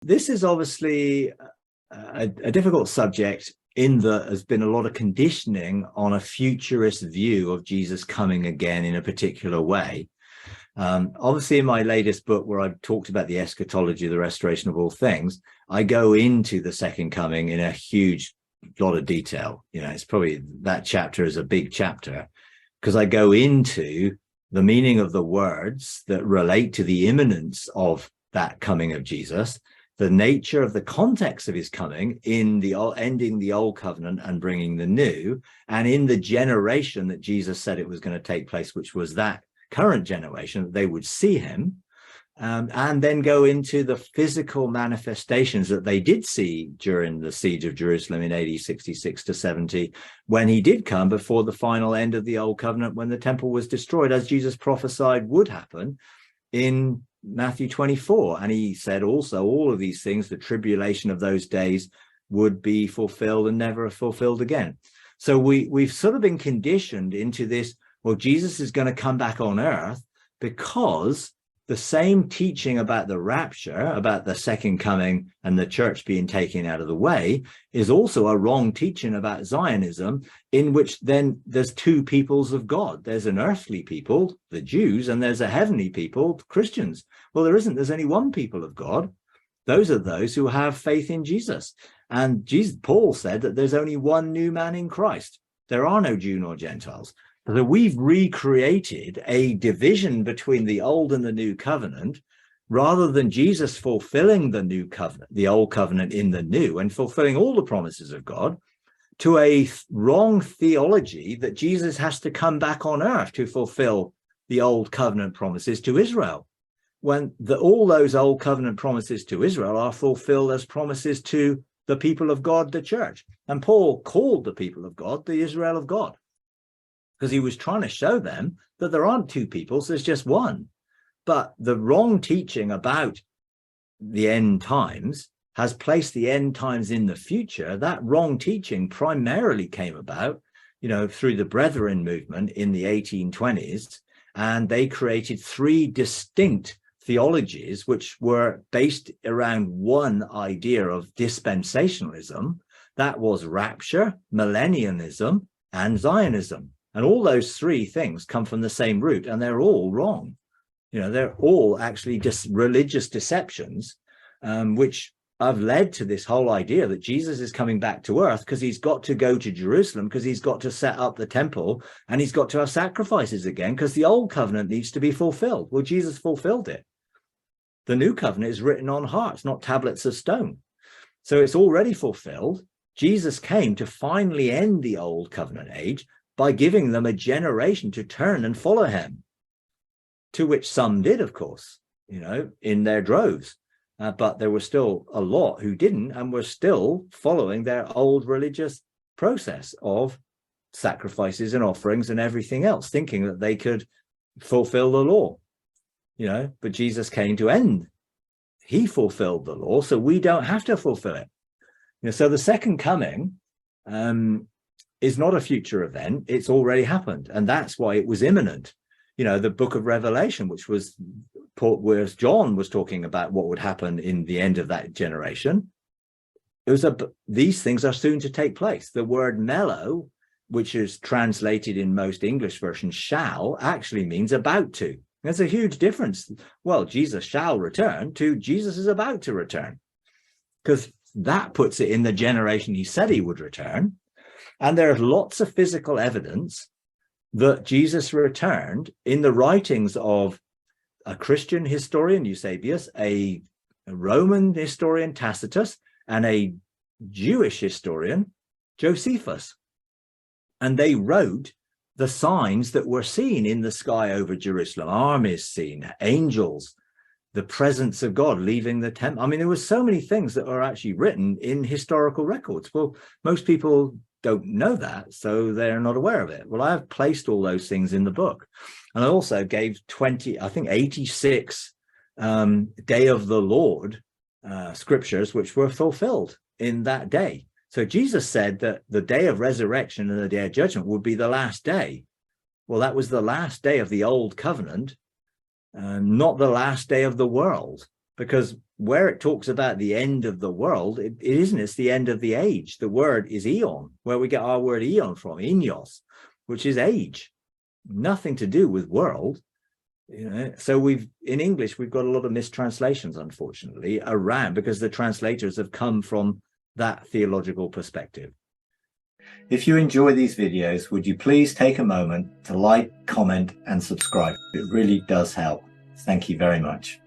This is obviously a difficult subject in that there's been a lot of conditioning on a futurist view of Jesus coming again in a particular way. Obviously, in my latest book, where I've talked about the eschatology, the restoration of all things, I go into the second coming in a huge lot of detail. You know, it's probably, that chapter is a big chapter, because I go into the meaning of the words that relate to the imminence of that coming of Jesus, the nature of the context of his coming in the ending the old covenant and bringing the new, and in the generation that Jesus said it was going to take place, which was that current generation, that they would see him, and then go into the physical manifestations that they did see during the siege of Jerusalem in AD 66 to 70, when he did come before the final end of the old covenant, when the temple was destroyed, as Jesus prophesied would happen in Matthew 24. And he said also all of these things, the tribulation of those days would be fulfilled and never fulfilled again. So we've sort of been conditioned into this, well, Jesus is going to come back on earth, because the same teaching about the rapture, about the second coming and the church being taken out of the way, is also a wrong teaching about Zionism, in which then there's two peoples of God. There's an earthly people, the Jews, and there's a heavenly people, Christians. Well, there isn't. There's only one people of God. Those are those who have faith in Jesus. And Paul said that there's only one new man in Christ. There are no Jew nor Gentiles. So we've recreated a division between the old and the new covenant, rather than Jesus fulfilling the new covenant, the old covenant in the new, and fulfilling all the promises of God, to a wrong theology that Jesus has to come back on earth to fulfill the old covenant promises to Israel, when all those old covenant promises to Israel are fulfilled as promises to the people of God, the church. And Paul called the people of God the Israel of God, because he was trying to show them that there aren't two peoples, there's just one. But the wrong teaching about the end times has placed the end times in the future. That wrong teaching primarily came about, you know, through the Brethren movement in the 1820s, and they created three distinct theologies which were based around one idea of dispensationalism. That was rapture, millennialism, and Zionism. And all those three things come from the same root, and they're all wrong. You know, they're all actually just religious deceptions, which have led to this whole idea that Jesus is coming back to earth because he's got to go to Jerusalem, because he's got to set up the temple, and he's got to have sacrifices again, because the old covenant needs to be fulfilled. Well, Jesus fulfilled it. The new covenant is written on hearts, not tablets of stone. So it's already fulfilled. Jesus came to finally end the old covenant age by giving them a generation to turn and follow him, to which some did, of course, you know, in their droves. But there were still a lot who didn't, and were still following their old religious process of sacrifices and offerings and everything else, thinking that they could fulfill the law, you know. But Jesus came to end. He fulfilled the law, so we don't have to fulfill it. You know, so the second coming is not a future event. It's already happened, and that's why it was imminent. You know, the book of Revelation, which was where John was talking about what would happen in the end of that generation, it was these things are soon to take place. The word mellow, which is translated in most English versions shall, actually means about to. There's a huge difference. Well, Jesus shall return to Jesus is about to return, because that puts it in the generation he said he would return. And there's lots of physical evidence that Jesus returned in the writings of a Christian historian, Eusebius, a Roman historian, Tacitus, and a Jewish historian, Josephus. And they wrote the signs that were seen in the sky over Jerusalem, armies seen, angels, the presence of God leaving the temple. I mean, there were so many things that are actually written in historical records. Well, most people don't know that, so they're not aware of it. Well, I have placed all those things in the book. And I also gave 86 Day of the Lord scriptures, which were fulfilled in that day. So Jesus said that the day of resurrection and the day of judgment would be the last day. Well, that was the last day of the old covenant, not the last day of the world, because where it talks about the end of the world, it isn't. It's the end of the age. The word is eon, where we get our word eon from, enios, which is age. Nothing to do with world. So in English, we've got a lot of mistranslations, unfortunately, around, because the translators have come from that theological perspective. If you enjoy these videos, would you please take a moment to like, comment, and subscribe? It really does help. Thank you very much.